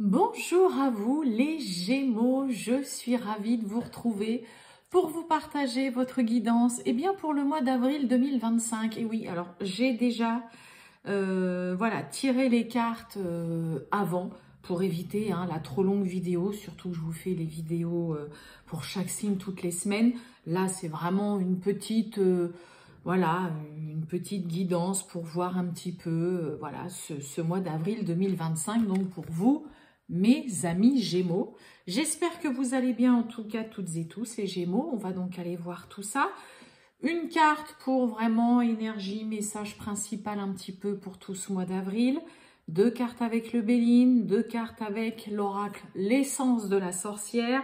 Bonjour à vous les Gémeaux, je suis ravie de vous retrouver pour vous partager votre guidance pour le mois d'avril 2025. Et oui, alors j'ai déjà tiré les cartes avant pour éviter la trop longue vidéo, surtout que je vous fais les vidéos pour chaque signe toutes les semaines. Là, c'est vraiment une petite... une petite guidance pour voir un petit peu ce mois d'avril 2025, donc pour vous, mes amis Gémeaux. J'espère que vous allez bien, en tout cas toutes et tous les Gémeaux. On va donc aller voir tout ça. Une carte pour vraiment énergie, message principal un petit peu pour tout ce mois d'avril. Deux cartes avec le Béline, deux cartes avec l'oracle, l'essence de la sorcière.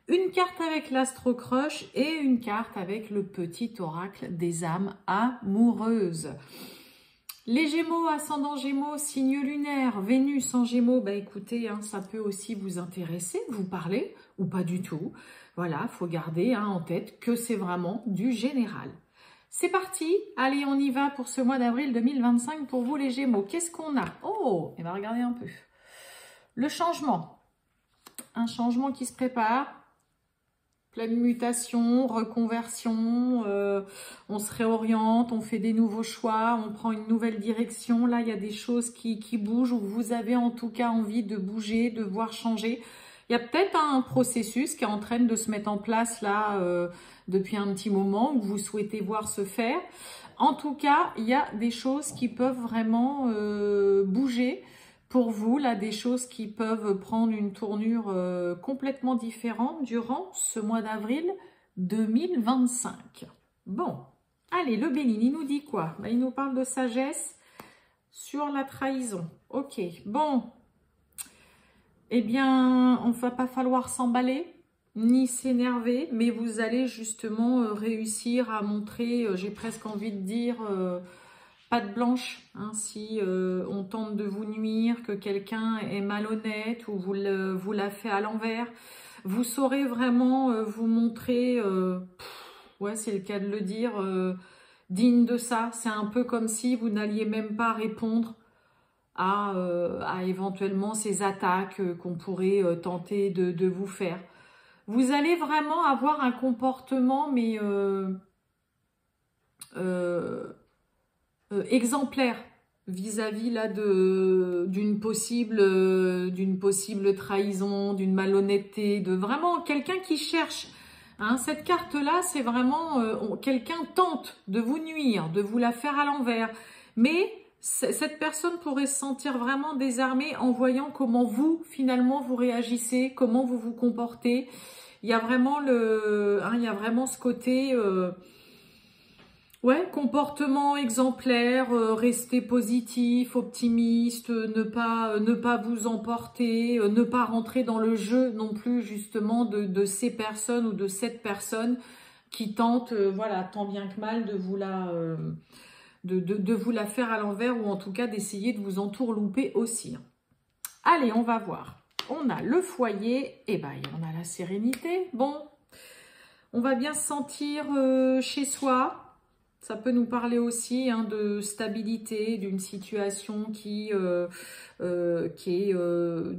Une carte avec l'astro-crush et une carte avec le petit oracle des âmes amoureuses. Les Gémeaux, ascendant Gémeaux, signe lunaire, Vénus en Gémeaux, écoutez, ça peut aussi vous intéresser, vous parler ou pas du tout. Voilà, il faut garder en tête que c'est vraiment du général. C'est parti, allez, on y va pour ce mois d'avril 2025 pour vous les Gémeaux. Qu'est-ce qu'on a? Oh, et bien regardez un peu. Le changement. Un changement qui se prépare. Pleine mutation, reconversion, on se réoriente, on fait des nouveaux choix, on prend une nouvelle direction. Là, il y a des choses qui bougent ou vous avez en tout cas envie de bouger, de voir changer. Il y a peut-être un processus qui est en train de se mettre en place là depuis un petit moment où vous souhaitez voir se faire. En tout cas, il y a des choses qui peuvent vraiment bouger. Pour vous, là, des choses qui peuvent prendre une tournure complètement différente durant ce mois d'avril 2025. Bon, allez, le Béline, il nous dit quoi? Il nous parle de sagesse sur la trahison. Ok, bon. Eh bien, on ne va pas falloir s'emballer, ni s'énerver, mais vous allez justement réussir à montrer, j'ai presque envie de dire... patte blanche, si on tente de vous nuire, que quelqu'un est malhonnête ou vous l'a fait à l'envers, vous saurez vraiment vous montrer, c'est le cas de le dire, digne de ça. C'est un peu comme si vous n'alliez même pas répondre à éventuellement ces attaques qu'on pourrait tenter de vous faire. Vous allez vraiment avoir un comportement, mais... exemplaire vis-à-vis là d'une possible trahison, d'une malhonnêteté, de vraiment quelqu'un qui cherche. Cette carte-là, c'est vraiment quelqu'un tente de vous nuire, de vous la faire à l'envers. Mais cette personne pourrait se sentir vraiment désarmée en voyant comment vous, finalement, vous réagissez, comment vous vous comportez. Il y a vraiment il y a vraiment ce côté... comportement exemplaire, rester positif, optimiste, ne pas vous emporter, ne pas rentrer dans le jeu non plus justement de ces personnes ou de cette personne qui tente, tant bien que mal de vous la faire à l'envers ou en tout cas d'essayer de vous entourlouper aussi. Allez, on va voir. On a le foyer, et on a la sérénité. Bon, on va bien se sentir chez soi. Ça peut nous parler aussi de stabilité, d'une situation qui est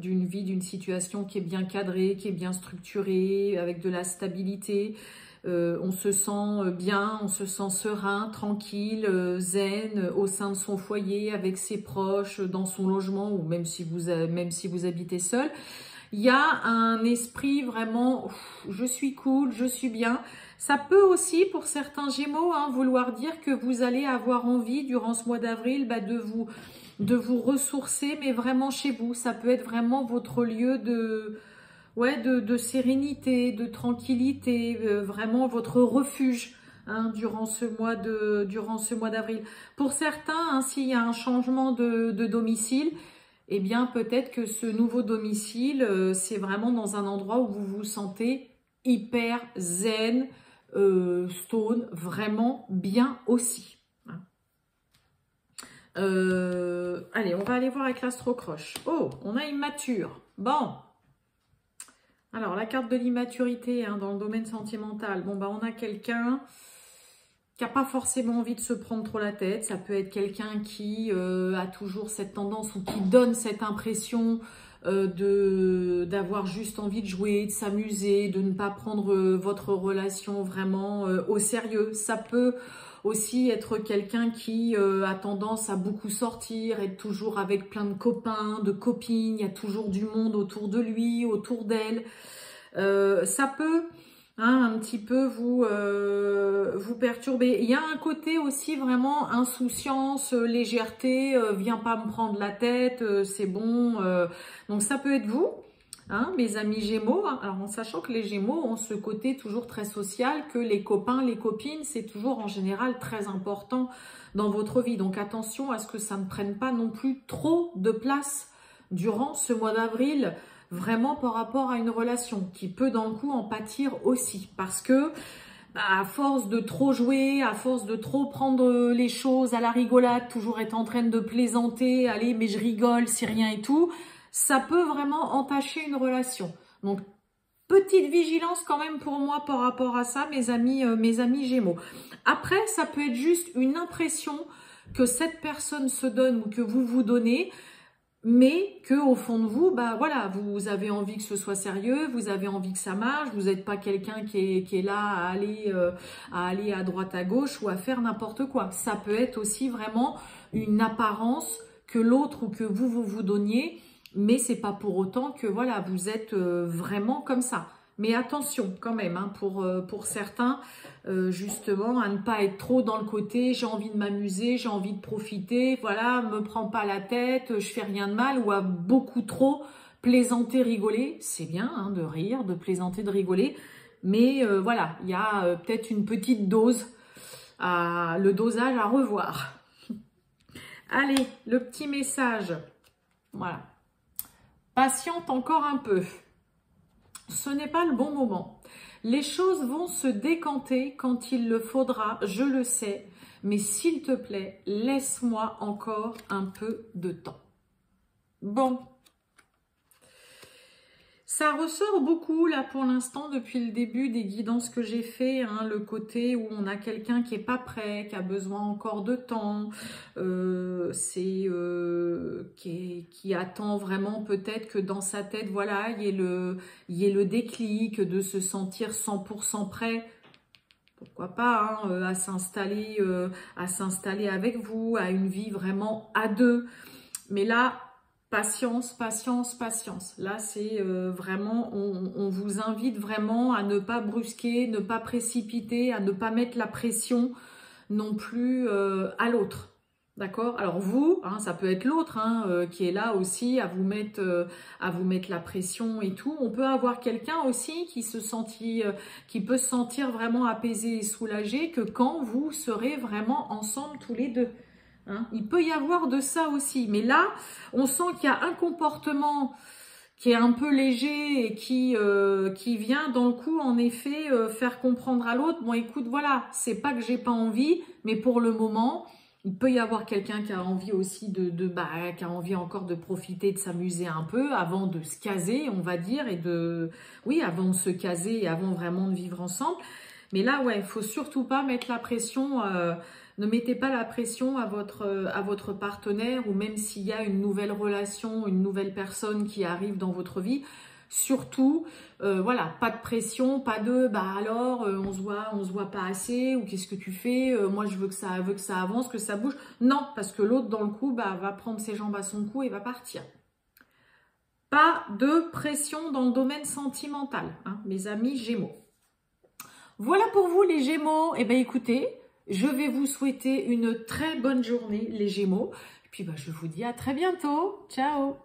d'une vie, d'une situation qui est bien cadrée, qui est bien structurée, avec de la stabilité. On se sent bien, on se sent serein, tranquille, zen au sein de son foyer, avec ses proches, dans son logement ou même si vous habitez seul. Il y a un esprit vraiment, je suis cool, je suis bien. Ça peut aussi, pour certains Gémeaux, vouloir dire que vous allez avoir envie, durant ce mois d'avril, de vous ressourcer, mais vraiment chez vous. Ça peut être vraiment votre lieu de sérénité, de tranquillité, vraiment votre refuge durant ce mois d'avril. Pour certains, s'il y a un changement de domicile, eh bien peut-être que ce nouveau domicile, c'est vraiment dans un endroit où vous vous sentez hyper zen, stone, vraiment bien aussi. Allez, on va aller voir avec l'astro-croche. Oh, on a immature. Bon. Alors, la carte de l'immaturité dans le domaine sentimental. Bon, on a quelqu'un qui n'a pas forcément envie de se prendre trop la tête. Ça peut être quelqu'un qui a toujours cette tendance ou qui donne cette impression d'avoir juste envie de jouer, de s'amuser, de ne pas prendre votre relation vraiment au sérieux. Ça peut aussi être quelqu'un qui a tendance à beaucoup sortir, être toujours avec plein de copains, de copines, il y a toujours du monde autour de lui, autour d'elle. Ça peut un petit peu vous perturber. Il y a un côté aussi vraiment insouciance, légèreté, viens pas me prendre la tête, c'est bon. Donc ça peut être vous. Mes amis Gémeaux, alors en sachant que les Gémeaux ont ce côté toujours très social, que les copains, les copines, c'est toujours en général très important dans votre vie. Donc attention à ce que ça ne prenne pas non plus trop de place durant ce mois d'avril, vraiment par rapport à une relation qui peut dans le coup en pâtir aussi. Parce que à force de trop jouer, à force de trop prendre les choses à la rigolade, toujours être en train de plaisanter, allez mais je rigole, c'est rien et tout, ça peut vraiment entacher une relation. Donc, petite vigilance quand même pour moi par rapport à ça, mes amis Gémeaux. Après, ça peut être juste une impression que cette personne se donne ou que vous vous donnez, mais que au fond de vous, voilà, vous avez envie que ce soit sérieux, vous avez envie que ça marche, vous n'êtes pas quelqu'un qui est là à aller à droite à gauche ou à faire n'importe quoi. Ça peut être aussi vraiment une apparence que l'autre ou que vous donniez, mais c'est pas pour autant que voilà vous êtes vraiment comme ça. Mais attention quand même pour certains justement à ne pas être trop dans le côté j'ai envie de m'amuser, j'ai envie de profiter, voilà, me prends pas la tête, je fais rien de mal, ou à beaucoup trop plaisanter, rigoler. C'est bien de rire, de plaisanter, de rigoler, mais voilà, il y a peut-être une petite dose, le dosage à revoir. Allez, le petit message, voilà. Patiente encore un peu. Ce n'est pas le bon moment. Les choses vont se décanter quand il le faudra, je le sais. Mais s'il te plaît, laisse-moi encore un peu de temps. Bon. Ça ressort beaucoup là pour l'instant depuis le début des guidances que j'ai fait, le côté où on a quelqu'un qui n'est pas prêt, qui a besoin encore de temps, qui attend vraiment peut-être que dans sa tête, voilà, il y ait le déclic de se sentir 100% prêt. Pourquoi pas à s'installer avec vous, à une vie vraiment à deux. Mais là, patience, patience, patience. Là, c'est vraiment, on vous invite vraiment à ne pas brusquer, ne pas précipiter, à ne pas mettre la pression non plus à l'autre. D'accord? Alors vous, ça peut être l'autre qui est là aussi à vous mettre la pression et tout. On peut avoir quelqu'un aussi qui peut se sentir vraiment apaisé et soulagé que quand vous serez vraiment ensemble tous les deux. Il peut y avoir de ça aussi, mais là, on sent qu'il y a un comportement qui est un peu léger et qui vient dans le coup, en effet, faire comprendre à l'autre, bon écoute, voilà, c'est pas que j'ai pas envie, mais pour le moment, il peut y avoir quelqu'un qui a envie aussi qui a envie encore de profiter, de s'amuser un peu avant de se caser, on va dire, avant de se caser et avant vraiment de vivre ensemble. Mais là, ouais, il faut surtout pas mettre la pression. Ne mettez pas la pression à votre partenaire, ou même s'il y a une nouvelle relation, une nouvelle personne qui arrive dans votre vie. Surtout, voilà, pas de pression, pas de alors on se voit pas assez, ou qu'est-ce que tu fais, moi je veux que ça avance, que ça bouge. Non, parce que l'autre dans le coup va prendre ses jambes à son cou et va partir. Pas de pression dans le domaine sentimental, mes amis Gémeaux. Voilà pour vous les Gémeaux. Eh bien écoutez, je vais vous souhaiter une très bonne journée les Gémeaux. Et puis je vous dis à très bientôt. Ciao.